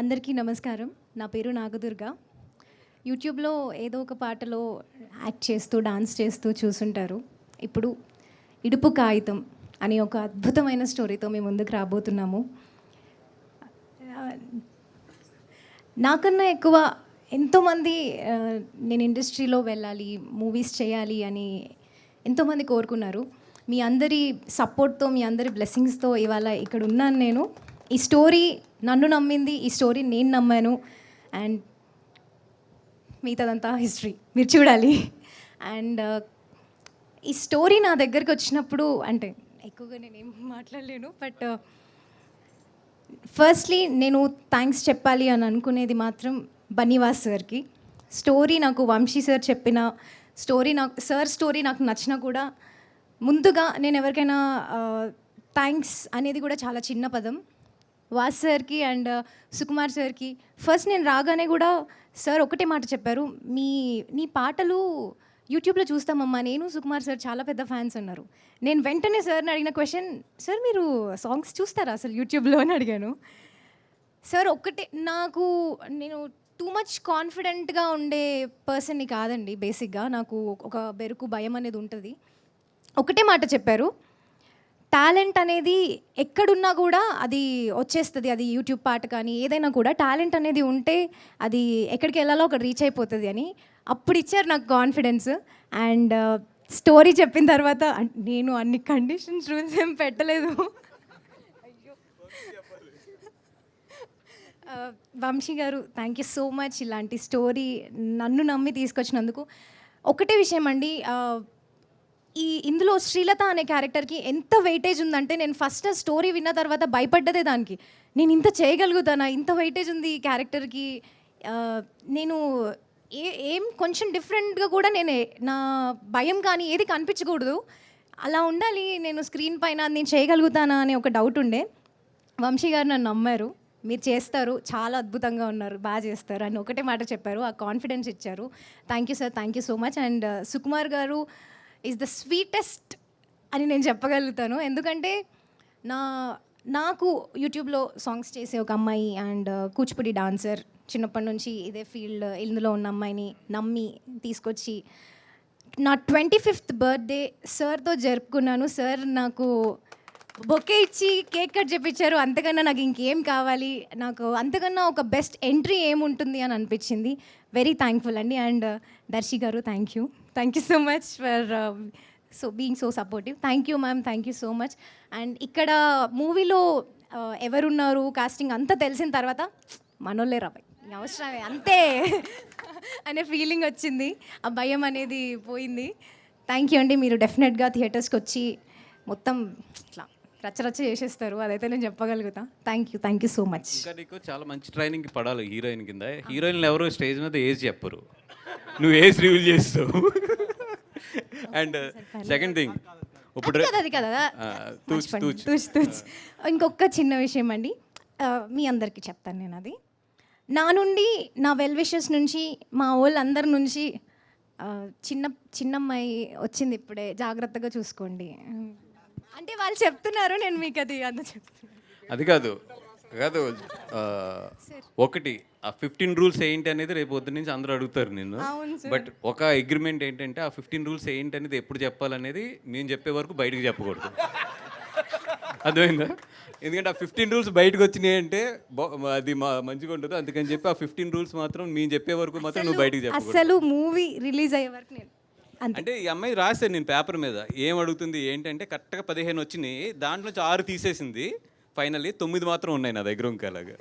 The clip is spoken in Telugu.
అందరికీ నమస్కారం. నా పేరు నాగదుర్గ. యూట్యూబ్‌లో ఏదో ఒక పాటలో యాక్ట్ చేస్తూ, డాన్స్ చేస్తూ చూసుంటారు. ఇప్పుడు 'ఇడుపు కాగితం' అనే ఒక అద్భుతమైన స్టోరీతో మీ ముందుకు రాబోతున్నాము. ఆహ్, నాకన్నా ఎక్కువ ఎంతోమంది నేను ఇండస్ట్రీలో వెళ్ళాలి, మూవీస్ చేయాలి అని ఎంతోమంది కోరుకున్నారు. మీ అందరి సపోర్ట్‌తో, మీ అందరి బ్లెస్సింగ్స్‌తో ఇవాళ ఇక్కడ ఉన్నాను నేను. ఈ స్టోరీ నన్ను నమ్మింది, ఈ స్టోరీ నేను నమ్మాను. అండ్ మిగతాదంతా హిస్టరీ మీరు చూడాలి. అండ్ ఈ స్టోరీ నా దగ్గరికి వచ్చినప్పుడు అంటే ఎక్కువగా నేనేం మాట్లాడలేను. బట్ ఫస్ట్లీ నేను థ్యాంక్స్ చెప్పాలి అని అనుకునేది మాత్రం బన్నీవాస్ సార్కి. స్టోరీ నాకు వంశీ సార్ చెప్పిన స్టోరీ, నాకు సార్ స్టోరీ నాకు నచ్చినా కూడా ముందుగా నేను ఎవరికైనా థ్యాంక్స్ అనేది కూడా చాలా చిన్న పదం. వాస్ సార్కి అండ్ సుకుమార్ సార్కి ఫస్ట్ నేను రాగానే కూడా సార్ ఒకటే మాట చెప్పారు, నీ పాటలు యూట్యూబ్లో చూస్తామమ్మా, నేను సుకుమార్ సార్ చాలా పెద్ద ఫ్యాన్స్ అన్నారు. నేను వెంటనే సార్ని అడిగిన క్వశ్చన్, సార్ మీరు సాంగ్స్ చూస్తారా అసలు యూట్యూబ్లో అని అడిగాను. సార్ ఒక్కటే, నేను టూ మచ్ కాన్ఫిడెంట్గా ఉండే పర్సన్ని కాదండి. బేసిక్గా నాకు ఒక బెరుకు భయం అనేది ఉంటుంది. ఒకటే మాట చెప్పారు, టాలెంట్ అనేది ఎక్కడున్నా కూడా అది వచ్చేస్తుంది. అది యూట్యూబ్ పాట కానీ ఏదైనా కూడా టాలెంట్ అనేది ఉంటే అది ఎక్కడికి వెళ్ళాలో అక్కడ రీచ్ అయిపోతుంది అని అప్పుడు ఇచ్చారు నాకు కాన్ఫిడెన్స్. అండ్ స్టోరీ చెప్పిన తర్వాత నేను అన్ని కండిషన్స్ రూల్స్ ఏం పెట్టలేదు. వంశీ గారు థ్యాంక్ యూ సో మచ్ ఇలాంటి స్టోరీ నన్ను నమ్మి తీసుకొచ్చినందుకు. ఒకటే విషయం అండి, ఇందులో శ్రీలత అనే క్యారెక్టర్కి ఎంత వెయిటేజ్ ఉందంటే నేను ఫస్ట్ స్టోరీ విన్న తర్వాత భయపడ్డదే దానికి. నేను ఇంత చేయగలుగుతానా, ఇంత వెయిటేజ్ ఉంది ఈ క్యారెక్టర్కి. నేను ఏం కొంచెం డిఫరెంట్గా కూడా నా భయం కానీ ఏది కనిపించకూడదు, అలా ఉండాలి నేను స్క్రీన్ పైన, నేను చేయగలుగుతానా అనే ఒక డౌట్ ఉండే. వంశీ గారు నన్ను నమ్మారు, మీరు చేస్తారు, చాలా అద్భుతంగా ఉన్నారు, బాగా చేస్తారు అని ఒకటే మాట చెప్పారు. ఆ కాన్ఫిడెన్స్ ఇచ్చారు. Thank you sir, thank you so much. And Sukumar గారు ఈజ్ ద స్వీటెస్ట్ అని నేను చెప్పగలుగుతాను. ఎందుకంటే నాకు యూట్యూబ్లో సాంగ్స్ చేసే ఒక అమ్మాయి అండ్ కూచిపూడి డాన్సర్, చిన్నప్పటి నుంచి ఇదే ఫీల్డ్ ఇందులో ఉన్న అమ్మాయిని నమ్మి తీసుకొచ్చి నా 25th బర్త్డే సార్తో జరుపుకున్నాను. సార్ నాకు బొకే ఇచ్చి కేక్ కట్ చేపించారు. అంతకన్నా నాకు ఇంకేం కావాలి, నాకు అంతకన్నా ఒక బెస్ట్ ఎంట్రీ ఏముంటుంది అని అనిపించింది. వెరీ థ్యాంక్ఫుల్ అండి. అండ్ దర్శి గారు thank you so much for being so supportive. Thank you ma'am, thank you so much. And ఇక్కడ మూవీలో ఎవరున్నారు, కాస్టింగ్ అంతా తెలిసిన తర్వాత మనోళ్ళే రాబాయ్ అవసరమే అంతే అనే ఫీలింగ్ వచ్చింది. ఆ భయం అనేది పోయింది. థ్యాంక్ యూ అండి. మీరు డెఫినెట్గా థియేటర్స్కి వచ్చి మొత్తం ఇట్లా రచ్చరచ్చ చేసేస్తారు, అదైతే నేను చెప్పగలుగుతా. Thank you so much. ఇంకా నీకు చాలా మంచి ట్రైనింగ్ పడాలి హీరోయిన్ కింద. హీరోయిన్లు ఎవరు స్టేజ్ మీద ఏజ్ చెప్పరు, నువ్వు ఏజ్ రివీల్ చేస్తావు. అండ్ సెకండ్ థింగ్ ఇప్పుడు అది కదా ఇంకొక చిన్న విషయం అండి, మీ అందరికీ చెప్తాను నేను. అది నా నుండి, నా వెల్ విషెస్ నుంచి, మా వాళ్ళందరి నుంచి చిన్నమ్మాయి వచ్చింది ఇప్పుడే, జాగ్రత్తగా చూసుకోండి అంటే వాళ్ళు చెప్తున్నారు, నేను మీకు అది చెప్తున్నాను. అది కాదు ఒకటి ఆ 15 రూల్స్ ఏంటి అనేది రేపు పొద్దు నుంచి అందరూ అడుగుతారు నిన్ను. బట్ ఒక అగ్రిమెంట్ ఏంటంటే ఆ 15 రూల్స్ ఏంటి అనేది ఎప్పుడు చెప్పాలనేది మేము చెప్పే వరకు బయటకు చెప్పకూడదు, అర్థమైందా? ఎందుకంటే ఆ 15 రూల్స్ బయటకు వచ్చినాయి అంటే అది మంచిగా ఉంటుంది. అందుకని చెప్పి ఆ 15 రూల్స్ మాత్రం మేము చెప్పే వరకు మాత్రం నువ్వు బయటకు చెప్పకూడదు. అసలు మూవీ రిలీజ్ అయ్యే వరకు నేను అంటే ఈ అమ్మాయి రాశాను నేను పేపర్ మీద ఏం అడుగుతుంది ఏంటంటే కరెక్ట్గా 15 వచ్చినాయి, దాంట్లో 6 తీసేసింది, ఫైనల్లీ 9 మాత్రం ఉన్నాయి నా దగ్గర. ఇంకా అలాగా